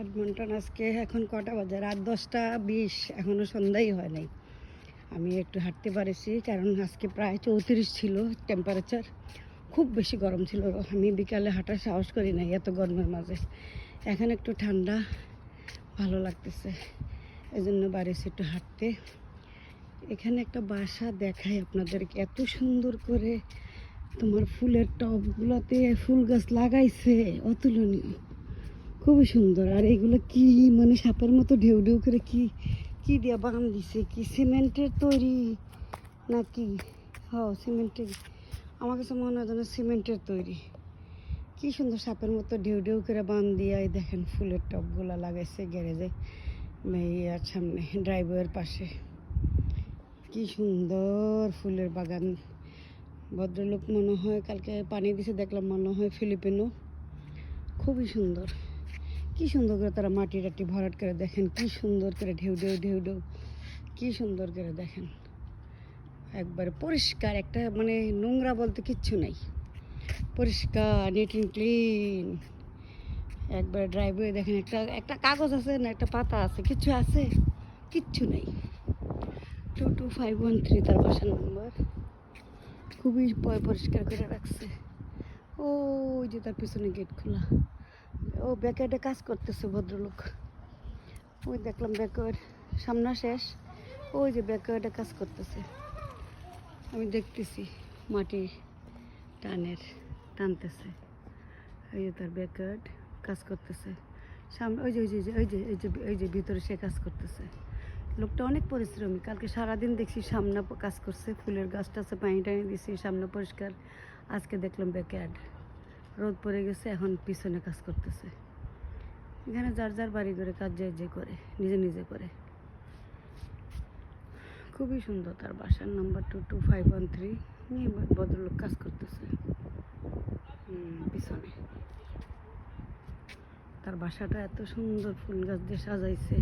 Edmonton আজকে এখন কটা বাজে? রাত 10টা 20, এখনও সন্ধ্যাই হয় নাই। আমি একটু হাঁটতে পারেছি কারণ আজকে প্রায় 34 ছিল টেম্পারেচার, খুব বেশি গরম ছিল। আমি বিকালে হাঁটার সাহস করি নাই এত গরমের মাঝে। এখন একটু ঠান্ডা, ভালো লাগতেছে, এই জন্য বাড়িছি একটু হাঁটতে। এখানে একটা বাসা দেখাই আপনাদেরকে, এত সুন্দর করে তোমার ফুলের টবগুলোতে ফুল গাছ লাগাইছে, অতুলনীয়, খুবই সুন্দর। আর এগুলো কি মানে সাপের মতো ঢেউ ঢেউ করে কি কি দিয়ে বাগান দিছে, কি সিমেন্টের তৈরি নাকি? হ্যাঁ সিমেন্টের, আমার কাছে মনে হয় যেন সিমেন্টের তৈরি। কি সুন্দর সাপের মতো ঢেউ ঢেউ করে বান দিয়ে এই দেখেন ফুলের টবগুলো লাগাইছে গ্যারেজে, ইয়ার সামনে ড্রাইভারের পাশে। কি সুন্দর ফুলের বাগান। ভদ্রলোক মনে হয় কালকে পানি দিছে দেখলাম, মনে হয় ফিলিপিনো। খুবই সুন্দর, কি সুন্দর করে তারা মাটি টাটি ভরাট করে, দেখেন কি সুন্দর করে ঢেউ ঢেউ ঢেউ ঢেউ, কি সুন্দর করে দেখেন। একবারে পরিষ্কার, একটা মানে নোংরা বলতে কিচ্ছু নাই, পরিষ্কার নিট অ্যান্ড ক্লিন। একবার ড্রাইভওয়ে দেখেন, একটা একটা কাগজ আছে না, একটা পাতা আছে, কিছু আছে? কিচ্ছু নেই। 22513 তার বাসার নম্বর। খুবই পরিষ্কার করে রাখছে। ওই যে তার পিছনে গেট খোলা, ও ব্যাকয়ার্ডে কাজ করতেছে ভদ্রলোক। ওই দেখলাম ব্যাকয়ার্ড, সামনা শেষ, ওই যে ব্যাকয়ার্ডে কাজ করতেছে। আমি দেখতেছি মাটি টানতেছে। এই যে তার ব্যাকয়ার্ড, কাজ করতেছে সামনে, ওই যে ওই যে ওই যে এই যে এই যে ভিতরে সে কাজ করতেছে। লোকটা অনেক পরিশ্রমী। কালকে সারাদিন দেখছি সামনে কাজ করছে, ফুলের গাছটা আছে, পানি টানি দিছি, সামনে পরিষ্কার। আজকে দেখলাম ব্যাকয়ার্ড, রোদ পড়ে গেছে, এখন পিছনে কাজ করতেছে। এখানে যার যার বাড়ি করে কাজ যে করে, নিজে নিজে করে। খুবই সুন্দর তার বাসার নাম্বার 22513। ভদ্রলোক কাজ করতেছে পিছনে। তার বাসাটা এত সুন্দর ফুল গাছ দিয়ে সাজাইছে,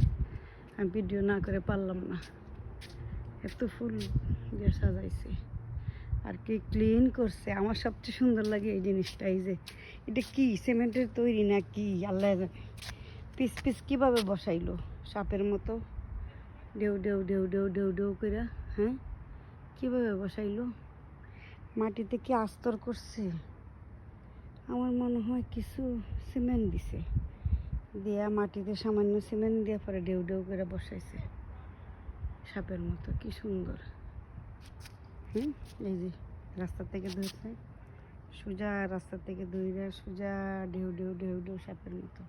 আমি ভিডিও না করে পারলাম না, এত ফুল দিয়ে সাজাইছে আর কি ক্লিন করছে। আমার সবচেয়ে সুন্দর লাগে এই জিনিসটা, এই যে এটা কি সিমেন্টের তৈরি না কি আল্লাহ জানে। পিস পিস কীভাবে বসাইলো সাপের মতো, ঢেউ ঢেউ ঢেউ ঢেউ ঢেউ ঢেউ করে। হ্যাঁ, কীভাবে বসাইলো? মাটিতে কি আস্তর করছে? আমার মনে হয় কিছু সিমেন্ট দিছে, দিয়া মাটিতে সামান্য সিমেন্ট দিয়ে পরে ঢেউ ঢেউ করে বসাইছে সাপের মতো। কি সুন্দর। এই যে রাস্তা থেকে ধরছে, সোজা রাস্তা থেকে ধরে সোজা ঢেউ ঢেউ ঢেউ ঢেউ সাপের মতো।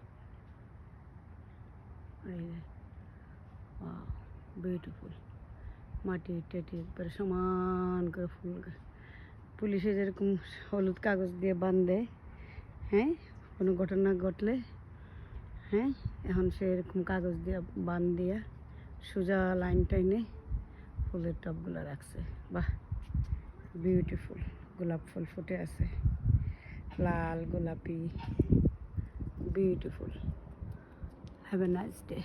এই যে বিউটিফুল, মাটি টাটি একবারে সমান করে ফুল। পুলিশে যেরকম হলুদ কাগজ দিয়ে বাঁধে, হ্যাঁ, কোনো ঘটনা ঘটলে, হ্যাঁ, এখন সে এরকম কাগজ দিয়ে বান দিয়া সোজা লাইন টাইনে ফুলের টবগুলো রাখছে। বাহ, বিউটিফুল। গোলাপ ফুল ফুটে আছে, লাল গোলাপি, beautiful. Have a nice day.